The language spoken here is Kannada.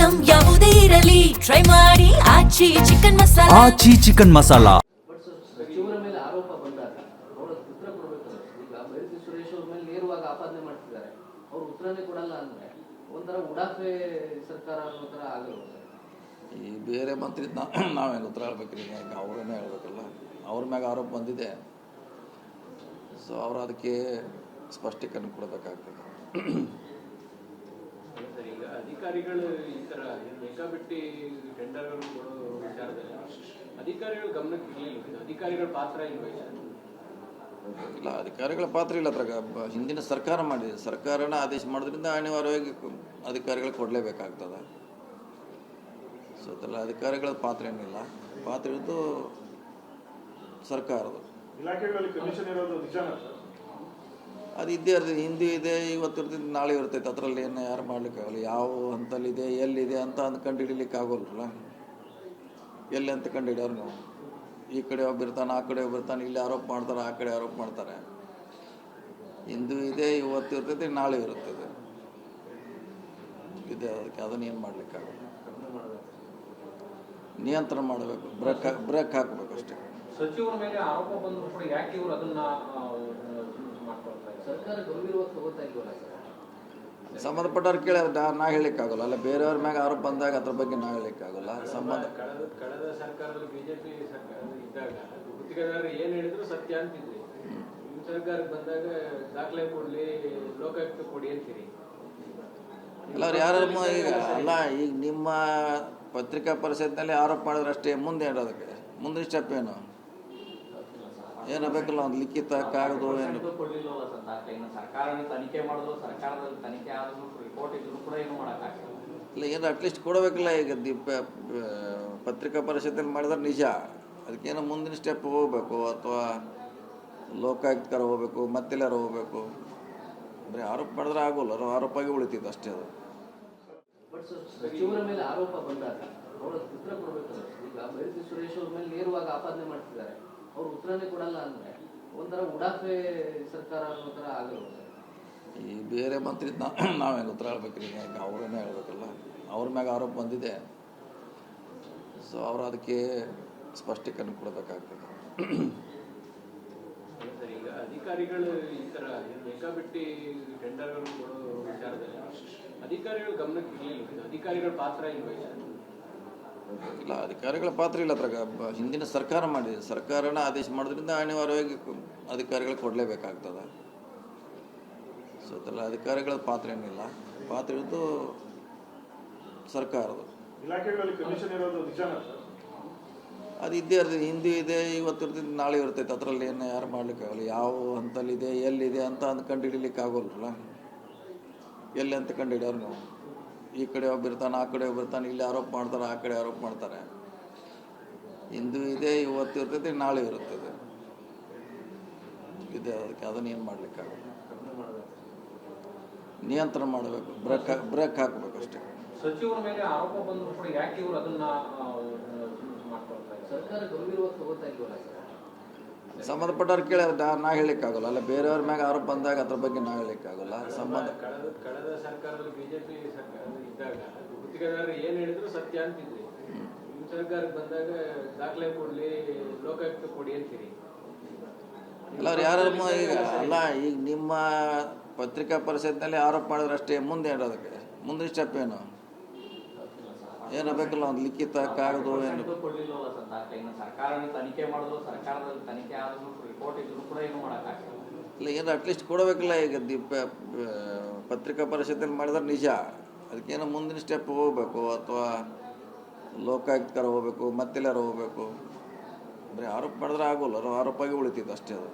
ಐಟಂ ಯಾವುದೇ ಇರಲಿ ಟ್ರೈ ಮಾಡಿ ಆಚಿ ಚಿಕನ್ ಮಸಾಲಾ. ಆಚಿ ಚಿಕನ್ ಮಸಾಲಾ. ಸಚಿವರ ಮೇಲೆ ಆರೋಪ ಬಂದಾಗ ಅವರು ಉತ್ತರ ಕೊಡಬೇಕಲ್ಲ. ಈಗ ಬೈರತಿ ಸುರೇಶ್ ಅವ್ರ ಮೇಲೆ ನೇರವಾಗಿ ಆಪಾದನೆ ಮಾಡ್ತಿದ್ದಾರೆ, ಅವ್ರು ಉತ್ತರನೇ ಕೊಡಲ್ಲ ಅಂದ್ರೆ ಒಂಥರ ಉಡಾಫೆ ಸರ್ಕಾರ ಅನ್ನೋ ಥರ ಆಗಲ್ಲ. ಈ ಬೇರೆ ಮಂತ್ರಿ ನಾವೇನು ಉತ್ತರ ಹೇಳ್ಬೇಕ್ರಿ, ಈಗ ಅವರನ್ನೇ ಹೇಳ್ಬೇಕಲ್ಲ. ಅವ್ರ ಮ್ಯಾಗ ಆರೋಪ ಬಂದಿದೆ, ಸೊ ಅವರು ಅದಕ್ಕೆ ಸ್ಪಷ್ಟೀಕರಣ ಕೊಡಬೇಕಾಗ್ತದೆ. ಈಗ ಅಧಿಕಾರಿಗಳು ಈ ಥರ ಬೇಕಾಬಿಟ್ಟಿ ಟೆಂಡರ್ಗಳು ಕೊಡೋ ವಿಚಾರದಲ್ಲಿ ಅಧಿಕಾರಿಗಳು ಗಮನಕ್ಕೆ ಇರಲಿಲ್ಲ. ಅಧಿಕಾರಿಗಳ ಪಾತ್ರ ಇಲ್ವಾ? ಇಲ್ಲ, ಅಧಿಕಾರಿಗಳ ಪಾತ್ರ ಇಲ್ಲ. ಅದ್ರಾಗ ಹಿಂದಿನ ಸರ್ಕಾರ ಮಾಡಿದೆ, ಸರ್ಕಾರನ ಆದೇಶ ಮಾಡೋದ್ರಿಂದ ಅನಿವಾರ್ಯವಾಗಿ ಅಧಿಕಾರಿಗಳು ಕೊಡಲೇಬೇಕಾಗ್ತದೆ. ಸೊ ಅದೆಲ್ಲ ಅಧಿಕಾರಿಗಳ ಪಾತ್ರ ಏನಿಲ್ಲ, ಪಾತ್ರ ಇರೋದು ಸರ್ಕಾರದು. ಇಲಾಖೆಗಳಲ್ಲಿ ಕಮಿಷನ್ ಇರೋದು ನಿಜಾನ? ಅದು ಇದ್ದೇ ಇರ್ತದೆ, ಹಿಂದಿ ಇದೆ, ಇವತ್ತು ಇರ್ತೈತೆ, ನಾಳೆ ಇರ್ತೈತೆ. ಅದರಲ್ಲಿ ಏನು ಯಾರು ಮಾಡ್ಲಿಕ್ಕಾಗಲ್ಲ. ಯಾವ ಹಂತಲ್ಲಿದೆ ಎಲ್ಲಿದೆ ಅಂತ ಕಂಡು ಹಿಡಿಲಿಕ್ಕೆ ಆಗೋಲ್ರಲ್ಲ. ಎಲ್ಲಿ ಅಂತ ಕಂಡು ಹಿಡಿಯೋರು ನಾವು. ಈ ಕಡೆ ಒಬ್ಬ ಇರ್ತಾನೆ, ಆ ಕಡೆ ಒಬ್ಬ ಇರ್ತಾನೆ, ಇಲ್ಲಿ ಆರೋಪ ಮಾಡ್ತಾರೆ, ಆ ಕಡೆ ಆರೋಪ ಮಾಡ್ತಾರೆ. ಇಂದು ಇದೆ, ಇವತ್ತು ಇರ್ತೈತೆ, ನಾಳೆ ಇರುತ್ತದೆ ಇದೆ. ಅದಕ್ಕೆ ಅದನ್ನೇನು ಮಾಡ್ಲಿಕ್ಕಾಗಲ್ಲ. ನಿಯಂತ್ರಣ ಮಾಡಬೇಕು, ಬ್ರೇಕ್ ಹಾಕಬೇಕು ಅಷ್ಟೇ. ಸಚಿವರ ಮೇಲೆ ಆರೋಪ ಬಂದರೂ ಕೂಡ ಯಾಕೆ ಇವರು ಅದನ್ನ ಮಾಡ್ಕೊಳ್ತಾರೆ? ಸರ್ಕಾರ ಗಂಭೀರವಾಗಿ ತಗೋತಾ ಇಲ್ವಲ್ಲ ಸರ್? ಸಂಬಂಧಪಟ್ಟವ್ರು ಕೇಳಿ ನಾ ಹೇಳಲಿಕ್ಕಾಗಲ್ಲ. ಅಲ್ಲ, ಬೇರೆಯವ್ರ ಮ್ಯಾಗ ಆರೋಪ ಬಂದಾಗ ಅದ್ರ ಬಗ್ಗೆ ನಾ ಹೇಳಲಿಕ್ಕಾಗಲ್ಲ. ಕಳೆದ ಸರ್ಕಾರದಲ್ಲಿ ಬಿಜೆಪಿ ಸರ್ಕಾರ ಇದ್ದಾಗ ಗುತ್ತಿಗೆದಾರರು ಏನು ಹೇಳಿದ್ರು ಸತ್ಯ ಅಂತಿದ್ರಿ. ನಿಮ್ಮ ಸರ್ಕಾರಕ್ಕೆ ಬಂದಾಗ ದಾಖಲೆ ಕೊಡ್ಲಿ, ಲೋಕಾಯುಕ್ತ ಕೊಡಿ ಅಂತೀರಿ. ಇಲ್ಲ, ಅವ್ರು ಯಾರು ಈಗ ಅಲ್ಲ, ಈಗ ನಿಮ್ಮ ಪತ್ರಿಕಾ ಪರಿಷತ್ನಲ್ಲಿ ಆರೋಪ ಮಾಡಿದ್ರೆ ಅಷ್ಟೇ. ಮುಂದೆ ಏನು ಅದಕ್ಕೆ ಮುಂದಿನ ಸ್ಟೆಪ್ ಏನು ಬೇಕಲ್ಲ, ಒಂದು ಲಿಖಿತ ಕಾಗದ ಏನು ಕೊಡ್ಲಿಲ್ವಲ್ಲ ಸರ್ ದಾಖಲೆ? ಇನ್ನು ಸರ್ಕಾರನೇ ತನಿಖೆ ಮಾಡಿದ್ರು, ಸರ್ಕಾರದಲ್ಲಿ ತನಿಖೆ ಆದ್ರೂ ರಿಪೋರ್ಟ್ ಇದ್ರು ಕೂಡ ಏನು ಮಾಡೋಕ್ಕಾಗಲ್ಲ. ಇಲ್ಲ, ಏನು ಅಟ್ಲೀಸ್ಟ್ ಕೊಡಬೇಕಲ್ಲ. ಈಗ ಪತ್ರಿಕಾ ಪರಿಷತ್ತಲ್ಲಿ ಮಾಡಿದ್ರೆ ನಿಜ, ಅದಕ್ಕೇನೋ ಮುಂದಿನ ಸ್ಟೆಪ್ ಹೋಗಬೇಕು, ಅಥವಾ ಲೋಕಾಯುಕ್ತರ ಹೋಗಬೇಕು, ಮತ್ತೆಲ್ಲಾರು ಹೋಗಬೇಕು. ಬರೀ ಆರೋಪ ಮಾಡಿದ್ರೆ ಆಗೋಲ್ಲ, ಆರೋಪಾಗಿ ಉಳಿತಿದ್ದು ಅಷ್ಟೇ. ಅದು ಬಟ್ ಸಚಿವರ ಮೇಲೆ ಆರೋಪ ಬಂದಾಗ ಅವರು ಉತ್ತರ ಕೊಡಬೇಕಲ್ಲ. ಈಗ ಬೈರತಿ ಸುರೇಶ್ ಅವ್ರ ಮೇಲೆ ನೇರವಾಗಿ ಆಪಾದನೆ ಮಾಡ್ತಿದ್ದಾರೆ, ಅವ್ರು ಉತ್ತರನೇ ಕೊಡಲ್ಲ ಅಂದ್ರೆ ಒಂಥರ ಉಡಾಫೆ ಸರ್ಕಾರ ಅನ್ನೋ ಥರ ಆಗಲ್ಲ. ಈ ಬೇರೆ ಮಂತ್ರಿ ನಾವೇನು ಉತ್ತರ ಹೇಳ್ಬೇಕ್ರಿ, ಈಗ ಅವರನ್ನೇ ಹೇಳ್ಬೇಕಲ್ಲ. ಅವ್ರ ಮ್ಯಾಗ ಆರೋಪ ಬಂದಿದೆ, ಸೊ ಅವರು ಅದಕ್ಕೆ ಸ್ಪಷ್ಟೀಕರಣ ಕೊಡಬೇಕಾಗ್ತದೆ. ಈಗ ಅಧಿಕಾರಿಗಳು ಈ ಥರ ಬೇಕಾಬಿಟ್ಟಿ ಟೆಂಡರ್ಗಳು ಕೊಡೋ ವಿಚಾರದಲ್ಲಿ ಅಧಿಕಾರಿಗಳು ಗಮನಕ್ಕೆ ಇರಲಿಲ್ಲ. ಅಧಿಕಾರಿಗಳ ಪಾತ್ರ ಇಲ್ವಾ? ಇಲ್ಲ, ಅಧಿಕಾರಿಗಳ ಪಾತ್ರ ಇಲ್ಲ. ಅದ್ರಾಗ ಹಿಂದಿನ ಸರ್ಕಾರ ಮಾಡಿದೆ, ಸರ್ಕಾರನ ಆದೇಶ ಮಾಡೋದ್ರಿಂದ ಅನಿವಾರ್ಯವಾಗಿ ಅಧಿಕಾರಿಗಳು ಕೊಡಲೇಬೇಕಾಗ್ತದೆ. ಸೊ ಅದೆಲ್ಲ ಅಧಿಕಾರಿಗಳ ಪಾತ್ರ ಏನಿಲ್ಲ, ಪಾತ್ರ ಇರೋದು ಸರ್ಕಾರದು. ಇಲಾಖೆಗಳಲ್ಲಿ ಕಮಿಷನ್ ಇರೋದು ನಿಜಾನ? ಅದು ಇದ್ದೇ ಇರ್ತದೆ, ಹಿಂದಿ ಇದೆ, ಇವತ್ತು ಇರ್ತೈತೆ, ನಾಳೆ ಇರ್ತೈತೆ. ಅದರಲ್ಲಿ ಏನು ಯಾರು ಮಾಡ್ಲಿಕ್ಕಾಗಲ್ಲ. ಯಾವ ಹಂತಲ್ಲಿದೆ ಎಲ್ಲಿದೆ ಅಂತ ಕಂಡು ಹಿಡಿಲಿಕ್ಕೆ ಆಗೋಲ್ರಲ್ಲ. ಎಲ್ಲಿ ಅಂತ ಕಂಡು ಹಿಡಿಯೋರು ನಾವು. ಈ ಕಡೆ ಒಬ್ಬ ಇರ್ತಾನೆ, ಆ ಕಡೆ ಒಬ್ಬ ಇರ್ತಾನೆ, ಇಲ್ಲಿ ಆರೋಪ ಮಾಡ್ತಾರೆ, ಆ ಕಡೆ ಆರೋಪ ಮಾಡ್ತಾರೆ. ಇಂದು ಇದೆ, ಇವತ್ತು ಇರ್ತೈತೆ, ನಾಳೆ ಇರುತ್ತದೆ ಇದೆ. ಅದಕ್ಕೆ ಅದನ್ನೇನು ಮಾಡ್ಲಿಕ್ಕಾಗಲ್ಲ. ನಿಯಂತ್ರಣ ಮಾಡಬೇಕು, ಬ್ರೇಕ್ ಹಾಕಬೇಕು ಅಷ್ಟೇ. ಸಚಿವರ ಮೇಲೆ ಆರೋಪ ಬಂದರೂ ಕೂಡ ಯಾಕೆ ಇವರು ಅದನ್ನ ಮಾಡ್ಕೊಳ್ತಾರೆ? ಸರ್ಕಾರ ಗಂಭೀರವಾಗಿ ತಗೋತಾ ಇಲ್ವಲ್ಲ ಸರ್? ಸಂಬಂಧಪಟ್ಟವ್ರು ಕೇಳಿ ನಾ ಹೇಳಲಿಕ್ಕಾಗಲ್ಲ. ಅಲ್ಲ, ಬೇರೆಯವ್ರ ಮ್ಯಾಗ ಆರೋಪ ಬಂದಾಗ ಅದ್ರ ಬಗ್ಗೆ ನಾ ಹೇಳಲಿಕ್ಕಾಗಲ್ಲ. ಕಳೆದ ಸರ್ಕಾರದಲ್ಲಿ ಬಿಜೆಪಿ ಸರ್ಕಾರ ಇದ್ದಾಗ ಗುತ್ತಿಗೆದಾರರು ಏನು ಹೇಳಿದ್ರು ಸತ್ಯ ಅಂತಿದ್ರಿ. ನಿಮ್ಮ ಸರ್ಕಾರಕ್ಕೆ ಬಂದಾಗ ದಾಖಲೆ ಕೊಡ್ಲಿ, ಲೋಕಾಯುಕ್ತ ಕೊಡಿ ಅಂತೀರಿ. ಇಲ್ಲ, ಅವ್ರು ಯಾರು ಈಗ ಅಲ್ಲ, ಈಗ ನಿಮ್ಮ ಪತ್ರಿಕಾ ಪರಿಷತ್ನಲ್ಲಿ ಆರೋಪ ಮಾಡಿದ್ರೆ ಅಷ್ಟೇ. ಮುಂದೆ ಏನು ಅದಕ್ಕೆ ಮುಂದಿನ ಸ್ಟೆಪ್ ಏನು ಬೇಕಲ್ಲ, ಒಂದು ಲಿಖಿತ ಕಾಗದ ಏನು ಕೊಡ್ಲಿಲ್ವಲ್ಲ ಸರ್ ದಾಖಲೆ? ಇನ್ನು ಸರ್ಕಾರನೇ ತನಿಖೆ ಮಾಡಿದ್ರು, ಸರ್ಕಾರದಲ್ಲಿ ತನಿಖೆ ಆದ್ರೂ ರಿಪೋರ್ಟ್ ಇದ್ರು ಕೂಡ ಏನು ಮಾಡೋಕ್ಕಾಗಲ್ಲ. ಇಲ್ಲ, ಏನು ಅಟ್ಲೀಸ್ಟ್ ಕೊಡಬೇಕಲ್ಲ. ಈಗ ಪತ್ರಿಕಾ ಪರಿಷತ್ತಲ್ಲಿ ಮಾಡಿದ್ರೆ ನಿಜ, ಅದಕ್ಕೇನೋ ಮುಂದಿನ ಸ್ಟೆಪ್ ಹೋಗಬೇಕು, ಅಥವಾ ಲೋಕಾಯುಕ್ತರ ಹೋಗಬೇಕು, ಮತ್ತೆಲ್ಲಾರು ಹೋಗಬೇಕು. ಬರೀ ಆರೋಪ ಮಾಡಿದ್ರೆ ಆಗೋಲ್ಲ, ಆರೋಪಾಗಿ ಉಳಿತಿದ್ದು ಅಷ್ಟೇ. ಅದು